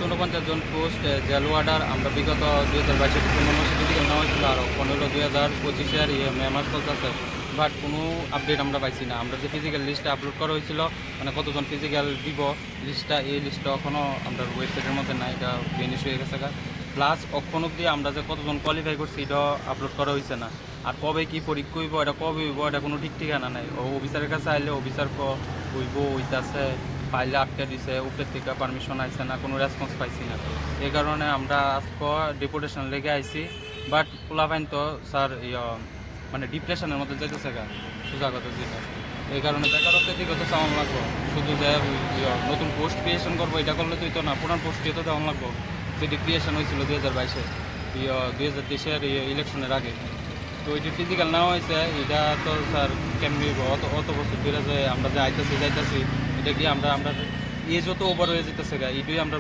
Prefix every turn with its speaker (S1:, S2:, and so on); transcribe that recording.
S1: 249 জন post jail order আমরা বিগত 2022 December মাসে ফিজিক্যাল নেওয়া হয়েছিল, আর 15/2025 মে মাস চলতেছে। বাট কোনো আপডেট আমরা পাইছি না। আমরা যে ফিজিক্যাল লিস্টটা আপলোড করা হয়েছিল, মানে কতজন ফিজিক্যাল দিব লিস্টটা, এই লিস্টটা এখনও আমরা ওয়েবসাইটের মধ্যে না, এটা ফিনিশ হয়ে গেছে। প্লাস অক্ষণ অব্দি আমরা যে কতজন কোয়ালিফাই করছি এটাও আপলোড করা হয়েছে না। আর কবে কি পরীক্ষা হইব, এটা কবে হইব, এটা কোনো ঠিক ঠিকানা নাই। অফিসারের কাছে আইলে অফিসার হইব হইতেছে, ফাইলে আটকে দিছে, উপরের থেকে পারমিশন আইছে না, কোনো রেসপন্স পাইছি না। এই কারণে আমরা আজকে ডেপুটেশন লেগে আইছি। বাট পোলাপাইন তো স্যার মানে ডিপ্রেশনের মধ্যে যেতেছে সোজা কথা যেটা। এই কারণে বেকারত্বের দিকে তো চাওয়ান লাগবো। শুধু যে নতুন পোস্ট ক্রিয়েশন করবো এটা করলে তো না, পুরান পোস্ট দিয়ে তো দেওয়ান লাগবো, যেটি ক্রিয়েশন হয়েছিল 2022-এ 2023-এর ইলেকশনের আগে। তো ওইটি ফিজিক্যাল নেওয়া হয়েছে, এটা তো স্যার কেমনি অত বছর ধরে যে আমরা যে যাইতেছি এটা কি আমরা এজ যত ওভার হয়ে যেতেছে এটাই আমরা